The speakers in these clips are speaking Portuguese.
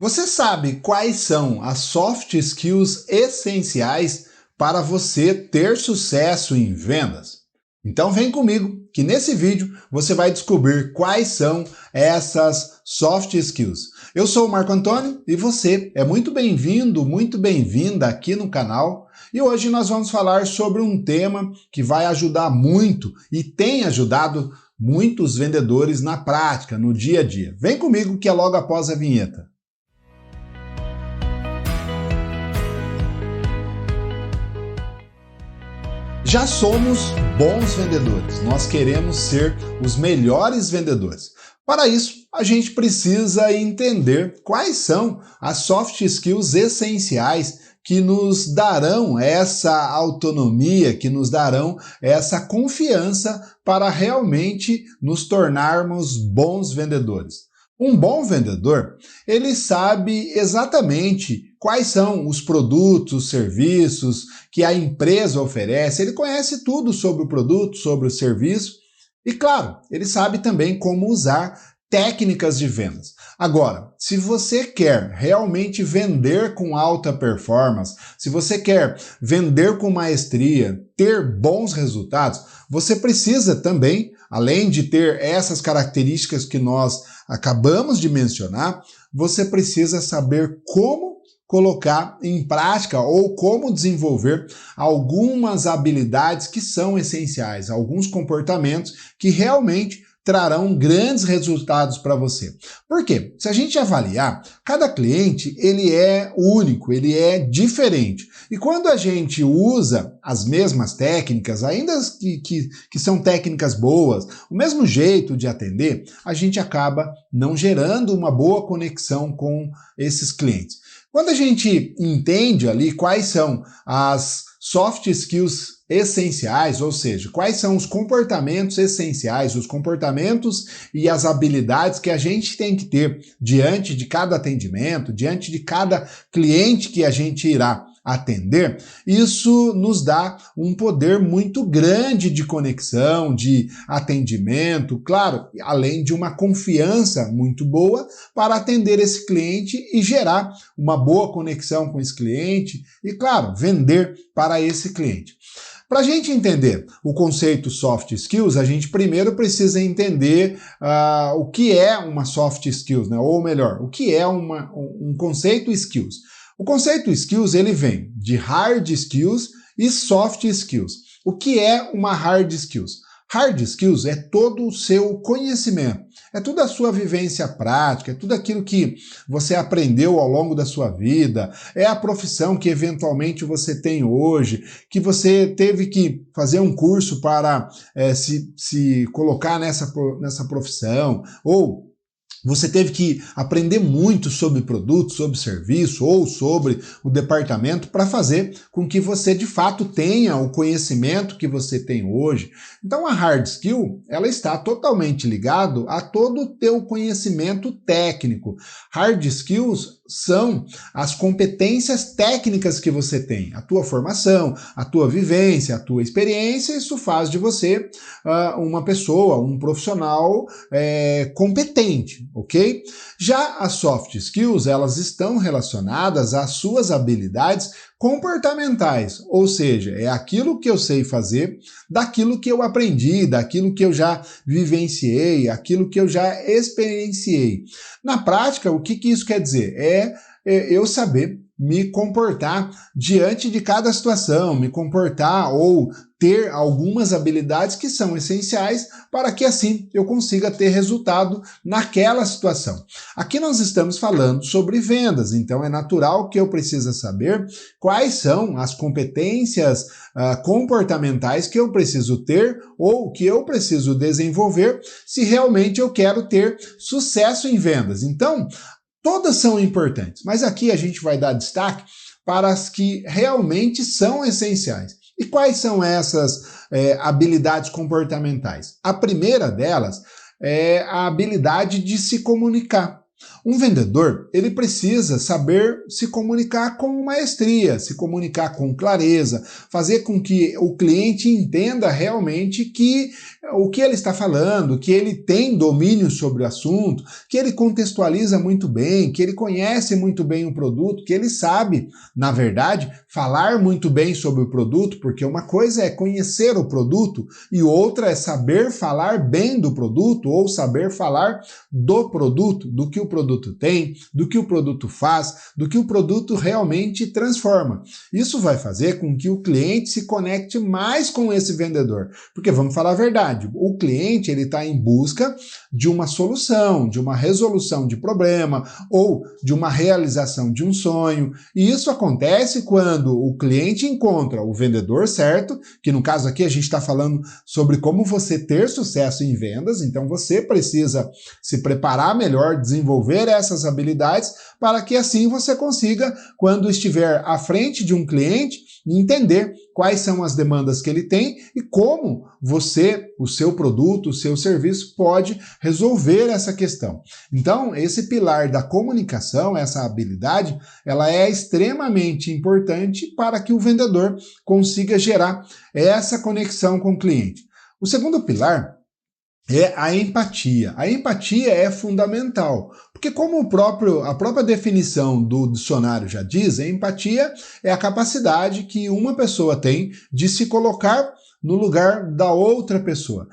Você sabe quais são as soft skills essenciais para você ter sucesso em vendas? Então vem comigo que nesse vídeo você vai descobrir quais são essas soft skills. Eu sou o Marco Antônio e você é muito bem-vindo, muito bem-vinda aqui no canal. E hoje nós vamos falar sobre um tema que vai ajudar muito e tem ajudado muitos vendedores na prática, no dia a dia. Vem comigo que é logo após a vinheta. Já somos bons vendedores, nós queremos ser os melhores vendedores. Para isso, a gente precisa entender quais são as soft skills essenciais que nos darão essa autonomia, que nos darão essa confiança para realmente nos tornarmos bons vendedores. Um bom vendedor, ele sabe exatamente quais são os produtos, serviços que a empresa oferece, ele conhece tudo sobre o produto, sobre o serviço e, claro, ele sabe também como usar técnicas de vendas. Agora, se você quer realmente vender com alta performance, se você quer vender com maestria, ter bons resultados, você precisa também, além de ter essas características que nós acabamos de mencionar, você precisa saber como colocar em prática ou como desenvolver algumas habilidades que são essenciais, alguns comportamentos que realmente trarão grandes resultados para você. Por quê? Se a gente avaliar, cada cliente ele é único, ele é diferente. E quando a gente usa as mesmas técnicas, ainda que são técnicas boas, o mesmo jeito de atender, a gente acaba não gerando uma boa conexão com esses clientes. Quando a gente entende ali quais são as soft skills essenciais, ou seja, quais são os comportamentos essenciais, os comportamentos e as habilidades que a gente tem que ter diante de cada atendimento, diante de cada cliente que a gente irá atender, isso nos dá um poder muito grande de conexão, de atendimento, claro, além de uma confiança muito boa para atender esse cliente e gerar uma boa conexão com esse cliente e, claro, vender para esse cliente. Para a gente entender o conceito soft skills, a gente primeiro precisa entender o que é uma soft skills, né? Ou melhor, o que é um conceito skills. O conceito skills ele vem de hard skills e soft skills. O que é uma hard skills? Hard skills é todo o seu conhecimento, é toda a sua vivência prática, é tudo aquilo que você aprendeu ao longo da sua vida, é a profissão que eventualmente você tem hoje, que você teve que fazer um curso para se colocar nessa profissão, ou você teve que aprender muito sobre produto, sobre serviço ou sobre o departamento para fazer com que você de fato tenha o conhecimento que você tem hoje. Então a hard skill, ela está totalmente ligado a todo o teu conhecimento técnico. Hard skills são as competências técnicas que você tem, a tua formação, a tua vivência, a tua experiência, isso faz de você uma pessoa, um profissional competente, ok? Já as soft skills, elas estão relacionadas às suas habilidades comportamentais, ou seja, é aquilo que eu sei fazer, daquilo que eu aprendi, daquilo que eu já vivenciei, aquilo que eu já experienciei. Na prática, o que isso quer dizer? É eu saber me comportar diante de cada situação, me comportar ou ter algumas habilidades que são essenciais para que assim eu consiga ter resultado naquela situação. Aqui nós estamos falando sobre vendas, então é natural que eu precise saber quais são as competências comportamentais que eu preciso ter ou que eu preciso desenvolver se realmente eu quero ter sucesso em vendas. Então, todas são importantes, mas aqui a gente vai dar destaque para as que realmente são essenciais. E quais são essas habilidades comportamentais? A primeira delas é a habilidade de se comunicar. Um vendedor, ele precisa saber se comunicar com maestria, se comunicar com clareza, fazer com que o cliente entenda realmente que o que ele está falando, que ele tem domínio sobre o assunto, que ele contextualiza muito bem, que ele conhece muito bem o produto, que ele sabe, na verdade, falar muito bem sobre o produto, porque uma coisa é conhecer o produto e outra é saber falar bem do produto ou saber falar do produto, do que o produto tem, do que o produto faz, do que o produto realmente transforma. Isso vai fazer com que o cliente se conecte mais com esse vendedor, porque vamos falar a verdade, o cliente ele está em busca de uma solução, de uma resolução de problema ou de uma realização de um sonho, e isso acontece quando o cliente encontra o vendedor certo, que no caso aqui a gente está falando sobre como você ter sucesso em vendas, então você precisa se preparar melhor, desenvolver essas habilidades para que assim você consiga, quando estiver à frente de um cliente, entender quais são as demandas que ele tem e como você, o seu produto, o seu serviço pode resolver essa questão. Então, esse pilar da comunicação, essa habilidade, ela é extremamente importante para que o vendedor consiga gerar essa conexão com o cliente. O segundo pilar é a empatia. A empatia é fundamental, porque como a própria definição do dicionário já diz, a empatia é a capacidade que uma pessoa tem de se colocar no lugar da outra pessoa.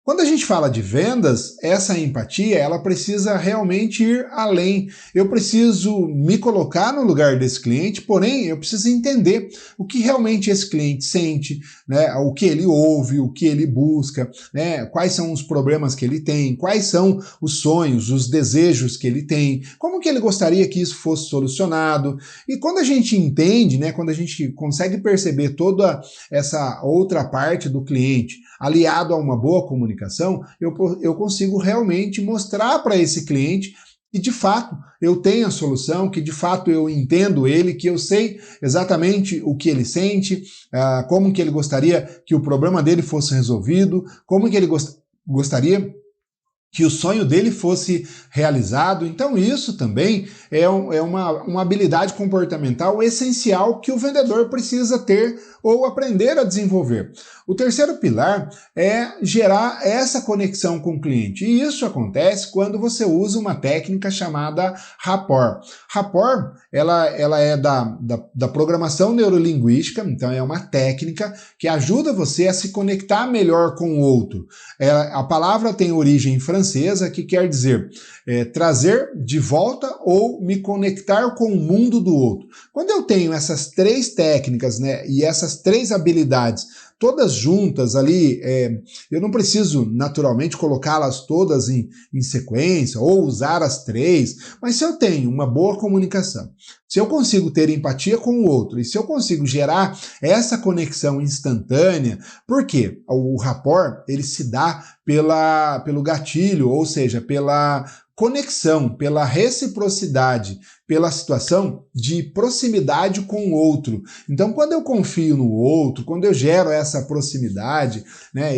Quando a gente fala de vendas, essa empatia, ela precisa realmente ir além. Eu preciso me colocar no lugar desse cliente, porém, eu preciso entender o que realmente esse cliente sente, né, o que ele ouve, o que ele busca, né, quais são os problemas que ele tem, quais são os sonhos, os desejos que ele tem, como que ele gostaria que isso fosse solucionado. E quando a gente entende, né, quando a gente consegue perceber toda essa outra parte do cliente, aliado a uma boa comunicação, eu consigo realmente mostrar para esse cliente que de fato eu tenho a solução, que de fato eu entendo ele, que eu sei exatamente o que ele sente, como que ele gostaria que o problema dele fosse resolvido, como que ele gostaria que o sonho dele fosse realizado. Então isso também é uma habilidade comportamental essencial que o vendedor precisa ter ou aprender a desenvolver. O terceiro pilar é gerar essa conexão com o cliente. E isso acontece quando você usa uma técnica chamada rapport. Rapport, ela é da programação neurolinguística, então é uma técnica que ajuda você a se conectar melhor com o outro. A palavra tem origem francesa, que quer dizer trazer de volta ou me conectar com o mundo do outro. Quando eu tenho essas três técnicas, né, e essas três habilidades todas juntas ali, eu não preciso naturalmente colocá-las todas em sequência ou usar as três, mas se eu tenho uma boa comunicação, se eu consigo ter empatia com o outro e se eu consigo gerar essa conexão instantânea, porque o rapport ele se dá pelo gatilho, ou seja, pela conexão, pela reciprocidade, pela situação de proximidade com o outro. Então, quando eu confio no outro, quando eu gero essa proximidade, né,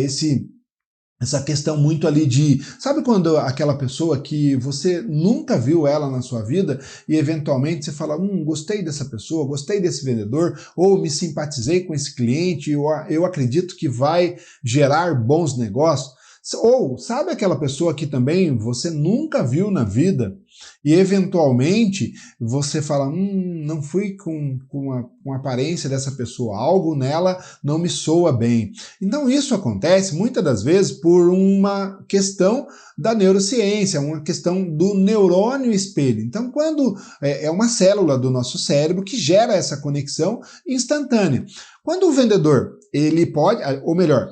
essa questão muito ali de... Sabe quando aquela pessoa que você nunca viu ela na sua vida e eventualmente você fala, gostei dessa pessoa, gostei desse vendedor, ou me simpatizei com esse cliente, eu acredito que vai gerar bons negócios. Ou sabe aquela pessoa que também você nunca viu na vida e eventualmente você fala, não fui com a aparência dessa pessoa, algo nela não me soa bem. Então isso acontece muitas das vezes por uma questão da neurociência, uma questão do neurônio espelho. Então quando é uma célula do nosso cérebro que gera essa conexão instantânea. Quando o vendedor,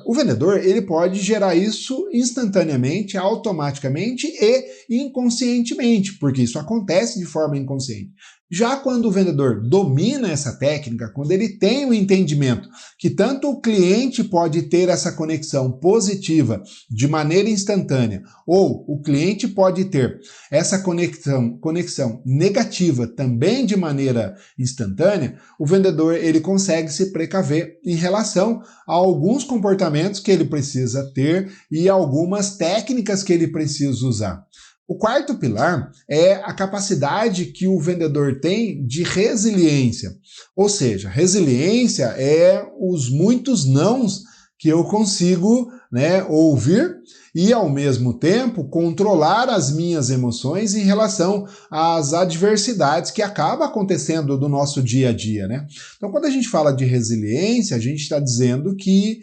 o vendedor ele pode gerar isso instantaneamente, automaticamente e inconscientemente, porque isso acontece de forma inconsciente. Já quando o vendedor domina essa técnica, quando ele tem o entendimento que tanto o cliente pode ter essa conexão positiva de maneira instantânea, ou o cliente pode ter essa conexão negativa também de maneira instantânea, o vendedor ele consegue se precaver em relação a alguns comportamentos que ele precisa ter e algumas técnicas que ele precisa usar. O quarto pilar é a capacidade que o vendedor tem de resiliência. Ou seja, resiliência é os muitos nãos que eu consigo, né, ouvir e, ao mesmo tempo, controlar as minhas emoções em relação às adversidades que acabam acontecendo no nosso dia a dia, né? Então, quando a gente fala de resiliência, a gente está dizendo que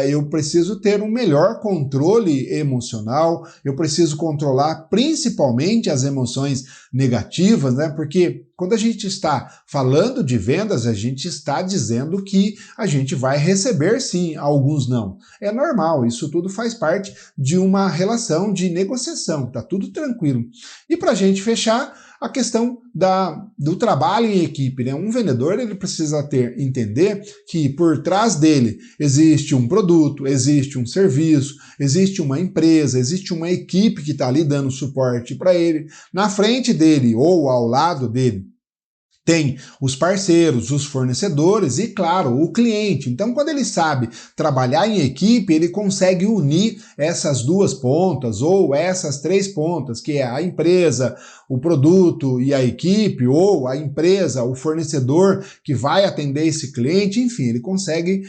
eu preciso ter um melhor controle emocional, eu preciso controlar principalmente as emoções negativas, né? Porque quando a gente está falando de vendas, a gente está dizendo que a gente vai receber sim alguns não. É normal, isso tudo faz parte de uma relação de negociação, tá tudo tranquilo. E para a gente fechar, a questão do trabalho em equipe, né? Um vendedor ele precisa entender que por trás dele existe um produto, existe um serviço, existe uma empresa, existe uma equipe que está ali dando suporte para ele. Na frente dele ou ao lado dele tem os parceiros, os fornecedores e, claro, o cliente. Então, quando ele sabe trabalhar em equipe, ele consegue unir essas duas pontas ou essas três pontas, que é a empresa, o produto e a equipe, ou a empresa, o fornecedor que vai atender esse cliente, enfim, ele consegue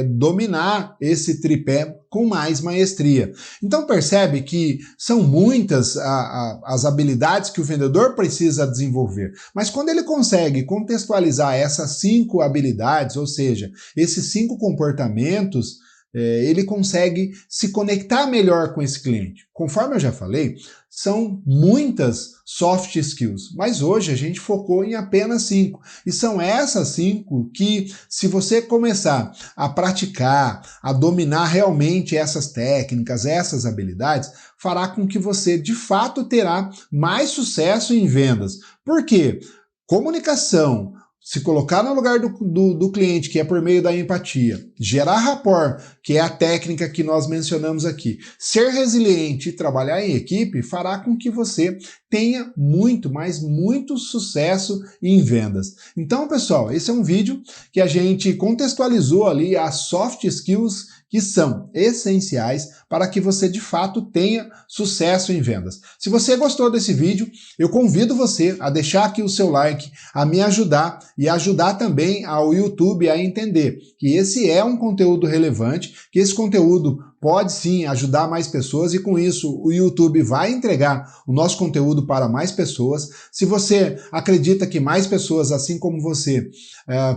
dominar esse tripé com mais maestria. Então percebe que são muitas as habilidades que o vendedor precisa desenvolver, mas quando ele consegue contextualizar essas 5 habilidades, ou seja, esses 5 comportamentos, ele consegue se conectar melhor com esse cliente. Conforme eu já falei, são muitas soft skills, mas hoje a gente focou em apenas 5. E são essas 5 que, se você começar a praticar, a dominar realmente essas técnicas, essas habilidades, fará com que você, de fato, terá mais sucesso em vendas. Por quê? Comunicação, se colocar no lugar do cliente, que é por meio da empatia, gerar rapport, que é a técnica que nós mencionamos aqui, ser resiliente e trabalhar em equipe, fará com que você tenha muito, mas muito sucesso em vendas. Então, pessoal, esse é um vídeo que a gente contextualizou ali as soft skills que são essenciais para que você de fato tenha sucesso em vendas. Se você gostou desse vídeo, eu convido você a deixar aqui o seu like, a me ajudar e ajudar também ao YouTube a entender que esse é um conteúdo relevante, que esse conteúdo pode sim ajudar mais pessoas e com isso o YouTube vai entregar o nosso conteúdo para mais pessoas. Se você acredita que mais pessoas, assim como você,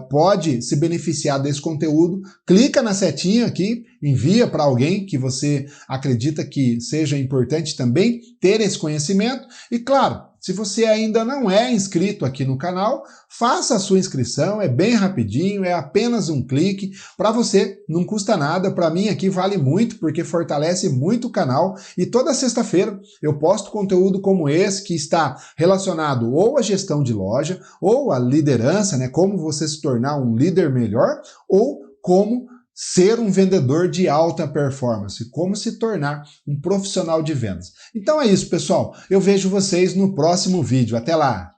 pode se beneficiar desse conteúdo, clica na setinha aqui, envia para alguém que você acredita que seja importante também ter esse conhecimento e, claro, se você ainda não é inscrito aqui no canal, faça a sua inscrição, é bem rapidinho, é apenas um clique, para você não custa nada, para mim aqui vale muito, porque fortalece muito o canal, e toda sexta-feira eu posto conteúdo como esse, que está relacionado ou à gestão de loja, ou à liderança, né, como você se tornar um líder melhor, ou como ser um vendedor de alta performance, como se tornar um profissional de vendas. Então é isso, pessoal. Eu vejo vocês no próximo vídeo. Até lá!